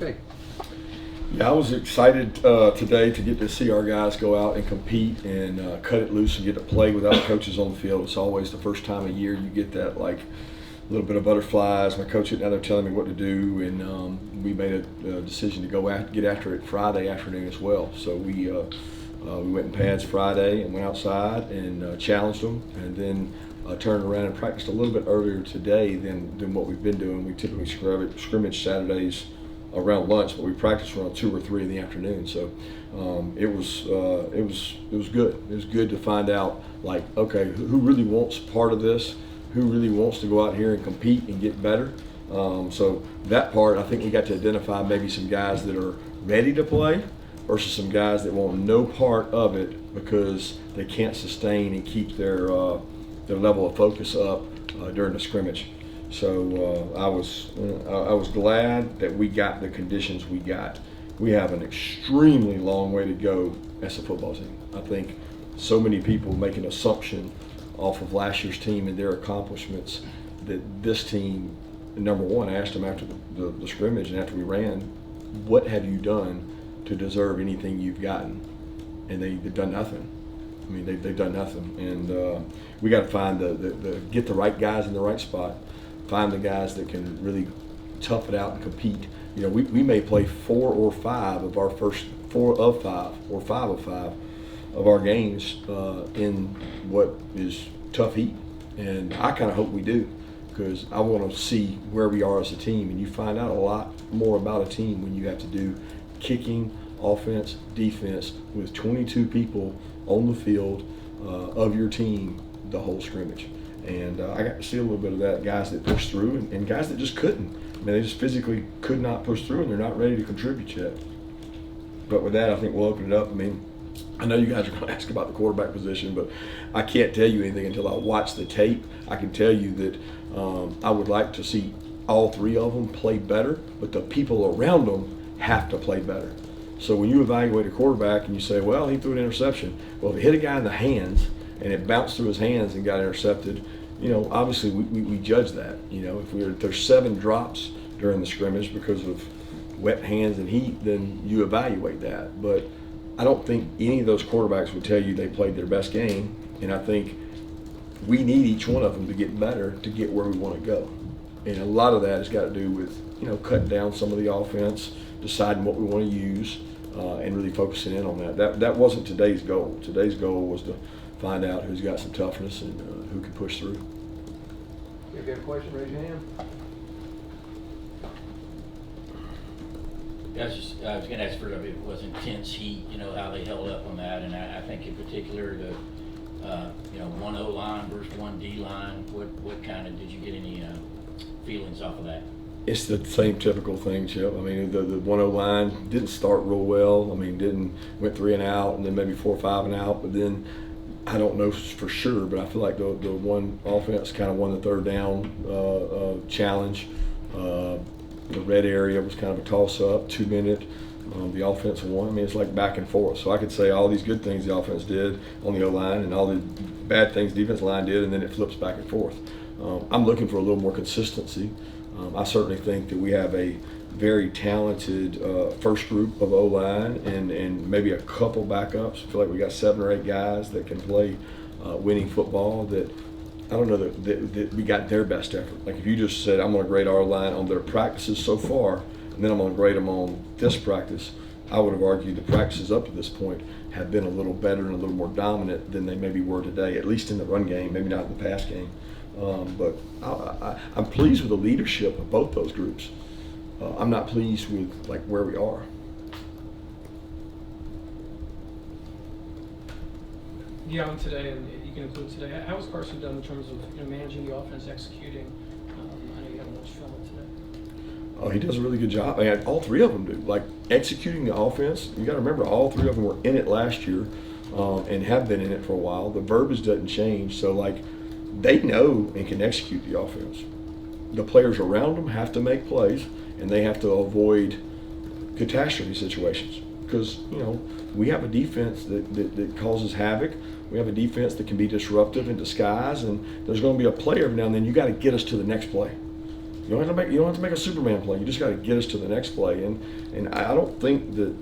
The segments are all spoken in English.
Okay. Yeah, I was excited today to get to see our guys go out and compete and cut it loose and get to play without coaches on the field. It's always the first time of year you get that like a little bit of butterflies. My coach sitting down there telling me what to do, and we made a decision to get after it Friday afternoon as well. So we went in pads Friday and went outside and challenged them, and then turned around and practiced a little bit earlier today than what we've been doing. We typically scrimmage Saturdays around lunch, but we practiced around 2 or 3 in the afternoon. So it was good. It was good to find out, like, okay, who really wants part of this? Who really wants to go out here and compete and get better? So that part, I think we got to identify maybe some guys that are ready to play versus some guys that want no part of it because they can't sustain and keep their level of focus up during the scrimmage. So I was glad that we got the conditions we got. We have an extremely long way to go as a football team. I think so many people make an assumption off of last year's team and their accomplishments that this team, number one, I asked them after the scrimmage and after we ran, what have you done to deserve anything you've gotten? And they've done nothing. I mean, they've done nothing. And we got to find get the right guys in the right spot. Find the guys that can really tough it out and compete. You know, we may play 4 or 5 of our first 4 of 5 or 5 of 5 of our games in what is tough heat. And I kind of hope we do, because I want to see where we are as a team. And you find out a lot more about a team when you have to do kicking, offense, defense with 22 people on the field of your team the whole scrimmage. And I got to see a little bit of that, guys that pushed through and guys that just couldn't. I mean, they just physically could not push through, and they're not ready to contribute yet. But with that, I think we'll open it up. I mean, I know you guys are going to ask about the quarterback position, but I can't tell you anything until I watch the tape. I can tell you that I would like to see all 3 of them play better, but the people around them have to play better. So when you evaluate a quarterback and you say, well, he threw an interception. Well, if he hit a guy in the hands and it bounced through his hands and got intercepted, you know, obviously we judge that. You know, if there's 7 drops during the scrimmage because of wet hands and heat, then you evaluate that. But I don't think any of those quarterbacks would tell you they played their best game, and I think we need each one of them to get better to get where we want to go. And a lot of that has got to do with, you know, cutting down some of the offense, deciding what we want to use, and really focusing in on that. That wasn't today's goal. Today's goal was to find out who's got some toughness and who can push through. If you have a question, raise your hand. I was going to ask for if it was intense heat, you know, how they held up on that, and I think in particular the, you know, 1 O line versus 1 D line. What kind of, did you get any feelings off of that? It's the same typical thing, Chip. I mean, the 1 O line didn't start real well. I mean, went 3 and out, and then maybe 4 or 5 and out, but then I don't know for sure, but I feel like the one offense kind of won the 3rd down challenge. The red area was kind of a toss-up, 2-minute. The offense won. I mean, it's like back and forth. So I could say all these good things the offense did on the O-line and all the bad things the defense line did, and then it flips back and forth. I'm looking for a little more consistency. I certainly think that we have a very talented first group of O-line and maybe a couple backups. I feel like we got 7 or 8 guys that can play winning football that I don't know that we got their best effort. Like if you just said, I'm going to grade our line on their practices so far, and then I'm going to grade them on this practice, I would have argued the practices up to this point have been a little better and a little more dominant than they maybe were today, at least in the run game, maybe not in the pass game. But I'm pleased with the leadership of both those groups. I'm not pleased with like where we are. Yeah, on today, and you can include today. How was Carson done in terms of, you know, managing the offense, executing? I know you haven't watched film today. Oh, he does a really good job. And all 3 of them do. Like executing the offense, you got to remember all 3 of them were in it last year and have been in it for a while. The verbiage doesn't change, so like they know and can execute the offense. The players around them have to make plays, and they have to avoid catastrophe situations because, you know, we have a defense that causes havoc. We have a defense that can be disruptive in disguise, and there's going to be a play every now and then. You got to get us to the next play. You don't have to make a Superman play. You just got to get us to the next play. And I don't think that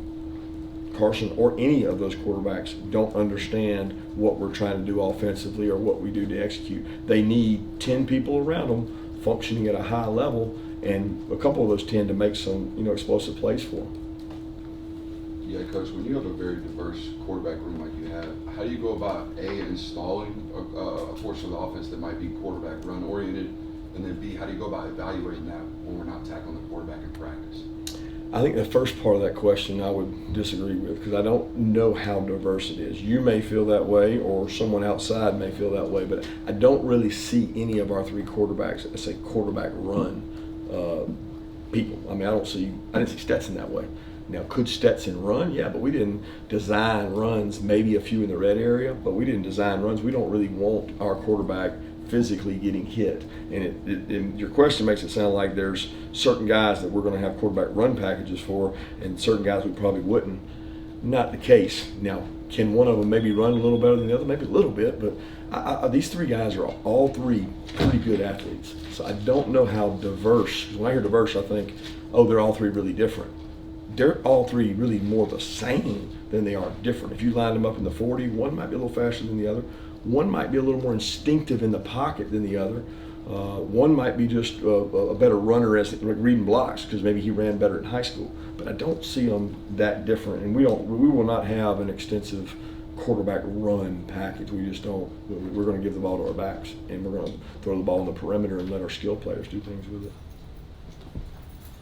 Carson or any of those quarterbacks don't understand what we're trying to do offensively or what we do to execute. They need 10 people around them functioning at a high level, and a couple of those 10 to make some, explosive plays for them. Yeah, Coach, when you have a very diverse quarterback room like you have, how do you go about installing a portion of the offense that might be quarterback run oriented, and then B, how do you go about evaluating that when we're not tackling the quarterback in practice? I think the first part of that question I would disagree with, because I don't know how diverse it is. You may feel that way, or someone outside may feel that way, but I don't really see any of our 3 quarterbacks as a quarterback run people. I mean, I didn't see Stetson that way. Now, could Stetson run? Yeah, but we didn't design runs, maybe a few in the red area, but we didn't design runs. We don't really want our quarterback physically getting hit. And your question makes it sound like there's certain guys that we're going to have quarterback run packages for, and certain guys we probably wouldn't. Not the case. Now, can one of them maybe run a little better than the other? Maybe a little bit, but these 3 guys are all 3 pretty good athletes. So I don't know how diverse. When I hear diverse, I think, oh, they're all 3 really different. They're all 3 really more the same than they are different. If you line them up in the 40, one might be a little faster than the other. One might be a little more instinctive in the pocket than the other. One might be just a better runner as reading blocks because maybe he ran better in high school. But I don't see them that different, and we will not have an extensive quarterback run package. We just don't. We're going to give the ball to our backs, and we're going to throw the ball on the perimeter and let our skill players do things with it.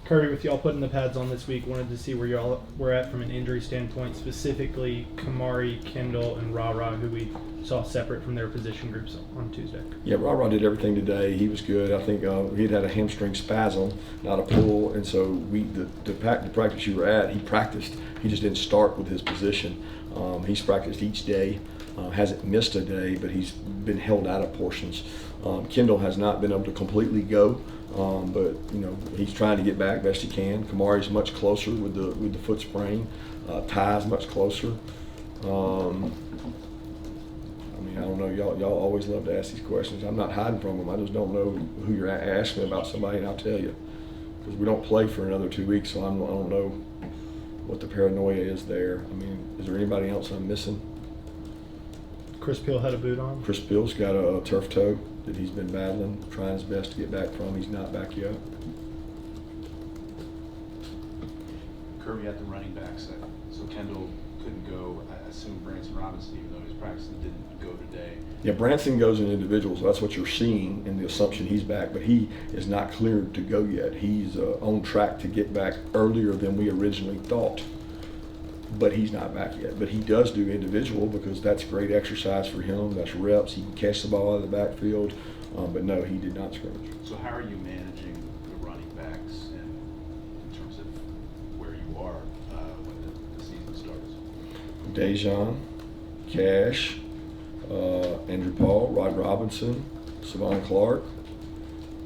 Kirby, with y'all putting the pads on this week, wanted to see where y'all were at from an injury standpoint, specifically Kamari, Kendall, and Ra, who we saw separate from their position groups on Tuesday. Yeah, Ra did everything today. He was good. I think he'd had a hamstring spasm, not a pull, and so the practice you were at, he practiced. He just didn't start with his position. He's practiced each day. Hasn't missed a day, but he's been held out of portions. Kendall has not been able to completely go, but he's trying to get back best he can. Kamari's much closer with the foot sprain. Ty's much closer. I don't know. Y'all always love to ask these questions. I'm not hiding from them. I just don't know who you're asking about somebody, and I'll tell you, because we don't play for another 2 weeks, so I don't know what the paranoia is there. I mean, is there anybody else I'm missing? Chris Peal had a boot on. Chris Peal's got a turf toe that he's been battling, trying his best to get back from. He's not back yet. Kirby at the running backs. So Kendall couldn't go. I assume Branson Robinson, even though he's practicing, didn't go today. Yeah, Branson goes in individuals. So that's what you're seeing in the assumption he's back, but he is not cleared to go yet. He's on track to get back earlier than we originally thought, but he's not back yet. But he does do individual because that's great exercise for him. That's reps. He can catch the ball out of the backfield, but no, he did not scrimmage. So how are you managing the running backs in terms of where you are when the season starts? Dejan, Cash, Andrew Paul, Rod Robinson, Savon Clark.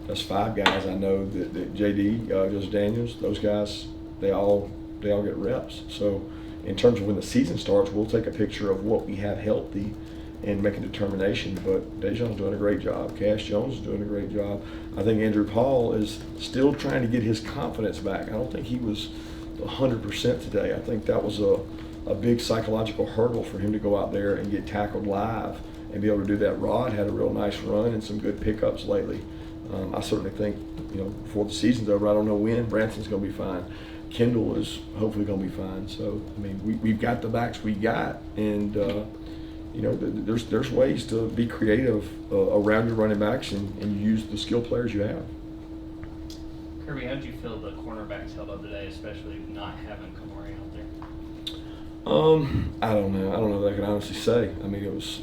That's 5 guys I know that JD, Joseph Daniels, those guys, they all get reps. So in terms of when the season starts, we'll take a picture of what we have healthy and make a determination. But Dejan's doing a great job. Cash Jones is doing a great job. I think Andrew Paul is still trying to get his confidence back. I don't think he was 100% today. I think that was a big psychological hurdle for him to go out there and get tackled live and be able to do that. Rod had a real nice run and some good pickups lately. I certainly think, before the season's over, I don't know when, Branson's going to be fine. Kendall is hopefully going to be fine. So, I mean, we've got the backs we got, and there's ways to be creative around your running backs and use the skill players you have. Kirby, how did you feel the cornerbacks held up today, especially not having Kamari out there? I don't know. I don't know that I can honestly say. I mean, it was.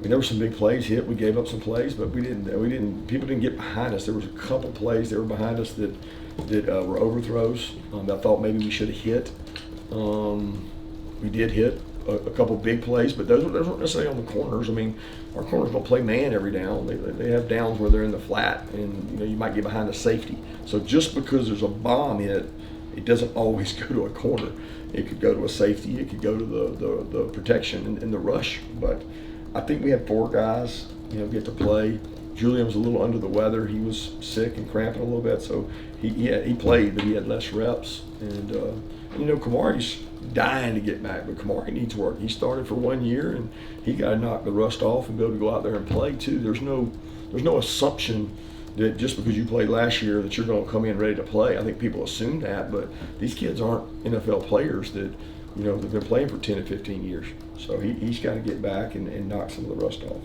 There were some big plays hit. We gave up some plays, but we didn't. People didn't get behind us. There was a couple plays that were behind us that were overthrows that I thought maybe we should have hit. We did hit a couple big plays, but those weren't necessarily on the corners. I mean, our corners don't play man every down. They have downs where they're in the flat, and you might get behind a safety. So just because there's a bomb hit, it doesn't always go to a corner. It could go to a safety. It could go to the protection and the rush. But I think we had 4 guys, get to play. Julian was a little under the weather. He was sick and cramping a little bit, so he played, but he had less reps. And you know, Kamari's dying to get back, but Kamari needs work. He started for 1 year, and he got to knock the rust off and be able to go out there and play too. There's no assumption that just because you played last year that you're going to come in ready to play. I think people assume that, but these kids aren't NFL players that, you know, they've been playing for 10 to 15 years. So he's got to get back and knock some of the rust off.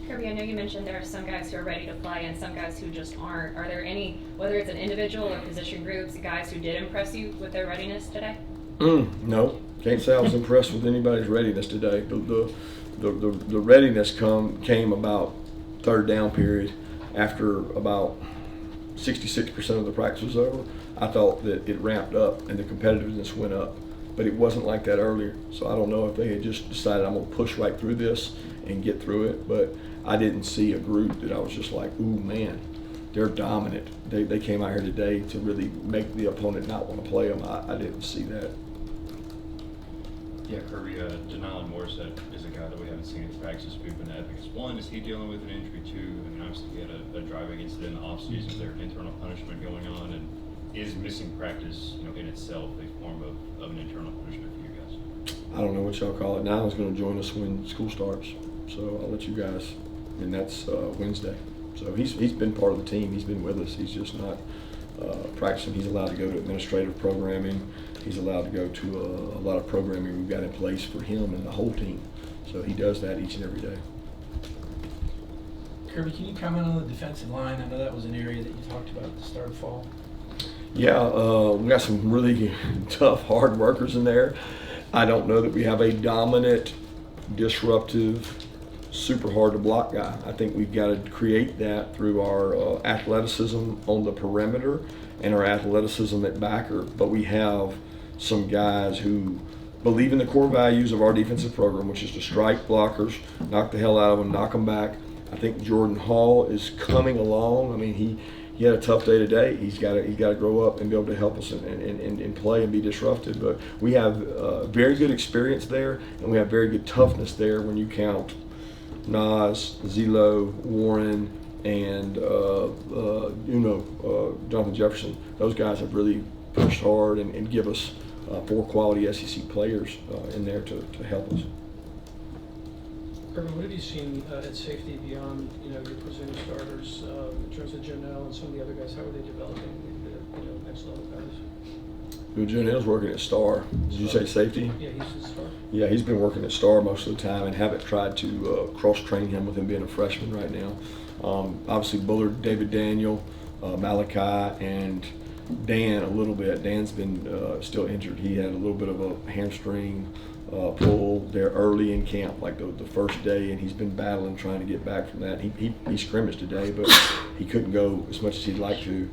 Kirby, I know you mentioned there are some guys who are ready to play and some guys who just aren't. Are there any, whether it's an individual or position groups, guys who did impress you with their readiness today? No, can't say I was impressed with anybody's readiness today. The readiness came about third down period after about 66% of the practice was over. I thought that it ramped up and the competitiveness went up, but it wasn't like that earlier. So I don't know if they had just decided I'm going to push right through this and get through it, but I didn't see a group that I was just like, ooh man, they're dominant. They came out here today to really make the opponent not want to play them. I didn't see that. Yeah, Kirby, Joenel Morrissette is a guy that we haven't seen in practice. We've been at because one, is he dealing with an injury too? I mean, obviously he had a driving incident in the offseason. Is there an internal punishment going on? And is missing practice, you know, in itself a form of an internal punishment for you guys? I don't know what y'all call it. Now he's going to join us when school starts. So I'll let you guys, and that's Wednesday. So he's been part of the team. He's been with us. He's just not practicing. He's allowed to go to administrative programming. He's allowed to go to a lot of programming we've got in place for him and the whole team. So he does that each and every day. Kirby, can you comment on the defensive line? I know that was an area that you talked about at the start of fall. Yeah, we got some really tough, hard workers in there. I don't know that we have a dominant, disruptive, super hard to block guy. I think we've got to create that through our athleticism on the perimeter and our athleticism at backer. But we have some guys who believe in the core values of our defensive program, which is to strike blockers, knock the hell out of them, knock them back. I think Jordan Hall is coming along. I mean, he had a tough day today. He's got to grow up and be able to help us and play and be disruptive. But we have very good experience there, and we have very good toughness there when you count Nas, Zelo, Warren, and Jonathan Jefferson. Those guys have really pushed hard and give us 4 quality SEC players in there to help us. Kirby, what have you seen at safety beyond, your presumed starters in terms of Joenel and some of the other guys? How are they developing the next level guys? Joenel's working at Star. Did you say safety? Yeah, he's a star. Yeah, he's been working at Star most of the time and haven't tried to cross-train him with him being a freshman right now. Obviously, Bullard, David Daniel, Malachi, and Dan a little bit. Dan's been still injured. He had a little bit of a hamstring pull there early in camp, like the first day, and he's been battling trying to get back from that. He scrimmaged today, but he couldn't go as much as he'd like to.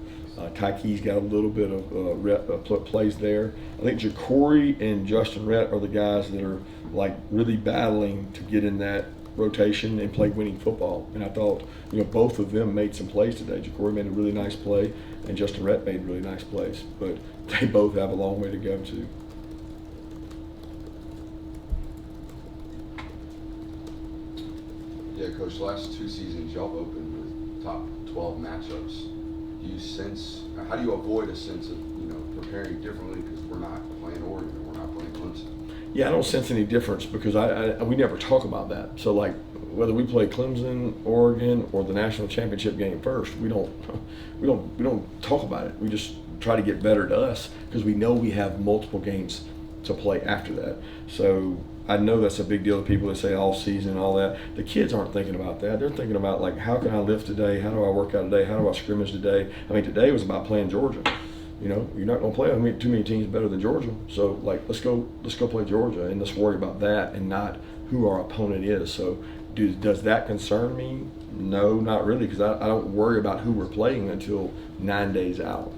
Tyke's got a little bit of plays there. I think Ja'Cory and Justin Rhett are the guys that are like really battling to get in that rotation and play winning football. And I thought, both of them made some plays today. Ja'Cory made a really nice play, and Justin Rhett made really nice plays. But they both have a long way to go too. Yeah, Coach, last 2 seasons y'all opened with top 12 matchups. How do you avoid a sense of, preparing differently because we're not playing Oregon and we're not playing Clemson? Yeah, I don't sense any difference because we never talk about that. So like whether we play Clemson, Oregon, or the national championship game first, we don't talk about it. We just try to get better to us because we know we have multiple games to play after that. So I know that's a big deal to people that say all season and all that. The kids aren't thinking about that. They're thinking about like, how can I lift today? How do I work out today? How do I scrimmage today? I mean, today was about playing Georgia. You're not going to play too many teams better than Georgia. So like, let's go play Georgia and let's worry about that and not who our opponent is. So does that concern me? No, not really, because I don't worry about who we're playing until 9 days out.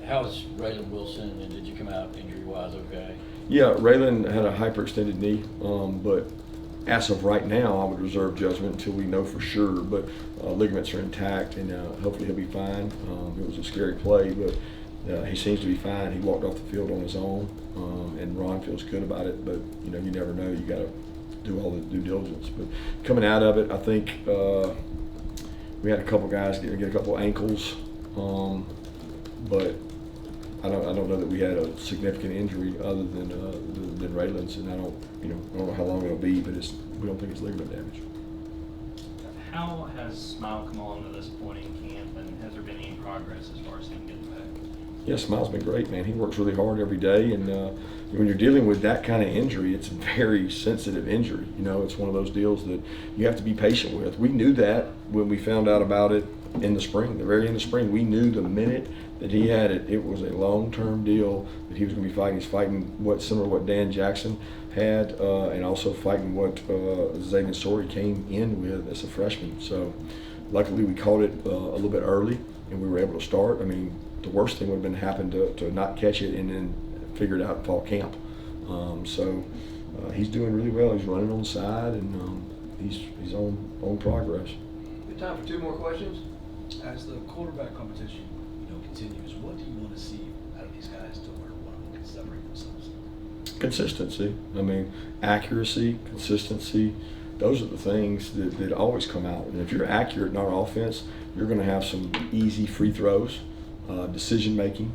How's Raylen Wilson, and did you come out injury-wise okay? Yeah, Raylen had a hyperextended knee, but as of right now, I would reserve judgment until we know for sure. But ligaments are intact, and hopefully he'll be fine. It was a scary play, but he seems to be fine. He walked off the field on his own, and Ron feels good about it. But you never know. You got to do all the due diligence. But coming out of it, I think we had a couple guys get a couple ankles, but I don't know that we had a significant injury other than Raylen's, and I don't know how long it'll be, but we don't think it's ligament damage. How has Smael come along to this point in camp, and has there been any progress as far as him getting back? Yeah, Smael's been great, man. He works really hard every day, and when you're dealing with that kind of injury, it's a very sensitive injury. It's one of those deals that you have to be patient with. We knew that when we found out about it in the spring, the very end of spring. We knew the minute that he had it, it was a long-term deal that he was going to be fighting. He's fighting similar to what Dan Jackson had, and also fighting what Xavier Sorey came in with as a freshman. So luckily we caught it a little bit early, and we were able to start. I mean, the worst thing would have been happen to not catch it and then figure it out in fall camp. So he's doing really well. He's running on the side, and he's on progress. We have time for 2 more questions. As the quarterback competition, continues, what do you want to see out of these guys to where one of them can separate themselves? Consistency. I mean, accuracy, consistency. Those are the things that always come out. And if you're accurate in our offense, you're going to have some easy free throws, decision making.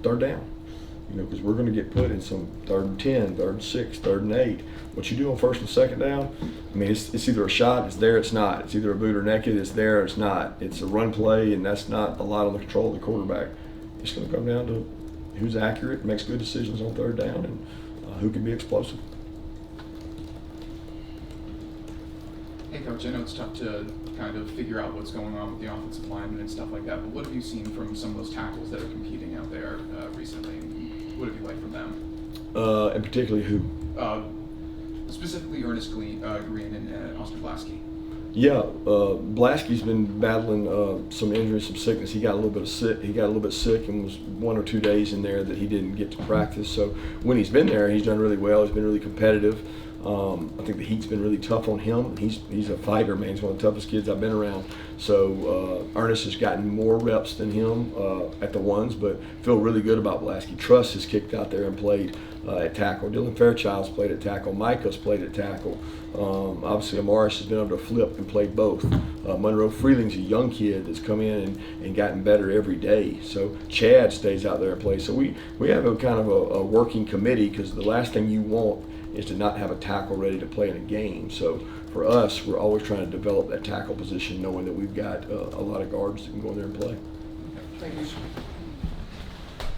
Third down. Because we're going to get put in some 3rd and 10, 3rd and 6, 3rd and 8. What you do on 1st and 2nd down, I mean, it's either a shot, it's there, it's not. It's either a boot or naked, it's there, it's not. It's a run play, and that's not a lot on the control of the quarterback. It's going to come down to who's accurate, makes good decisions on 3rd down, and who can be explosive. Hey, Coach, I know it's tough to kind of figure out what's going on with the offensive linemen and stuff like that, but what have you seen from some of those tackles that are competing out there recently? What have you liked from them? And particularly who? Specifically Earnest, Greene, and Austin Blaske. Yeah, Blaske's been battling some injuries, some sickness. He got a little bit sick. He got a little bit sick and was 1 or 2 days in there that he didn't get to practice. So when he's been there, he's done really well. He's been really competitive. I think the heat's been really tough on him. He's a fighter, man. He's one of the toughest kids I've been around. So Earnest has gotten more reps than him at the ones, but feel really good about Blaske. Truss has kicked out there and played at tackle. Dylan Fairchild's played at tackle. Micah's played at tackle. Obviously, Morris has been able to flip and play both. Monroe Freeling's a young kid that's come in and gotten better every day. So Chad stays out there and plays. So we have a kind of a working committee, because the last thing you want is to not have a tackle ready to play in a game. So for us, we're always trying to develop that tackle position, knowing that we've got a lot of guards that can go in there and play. Thank you.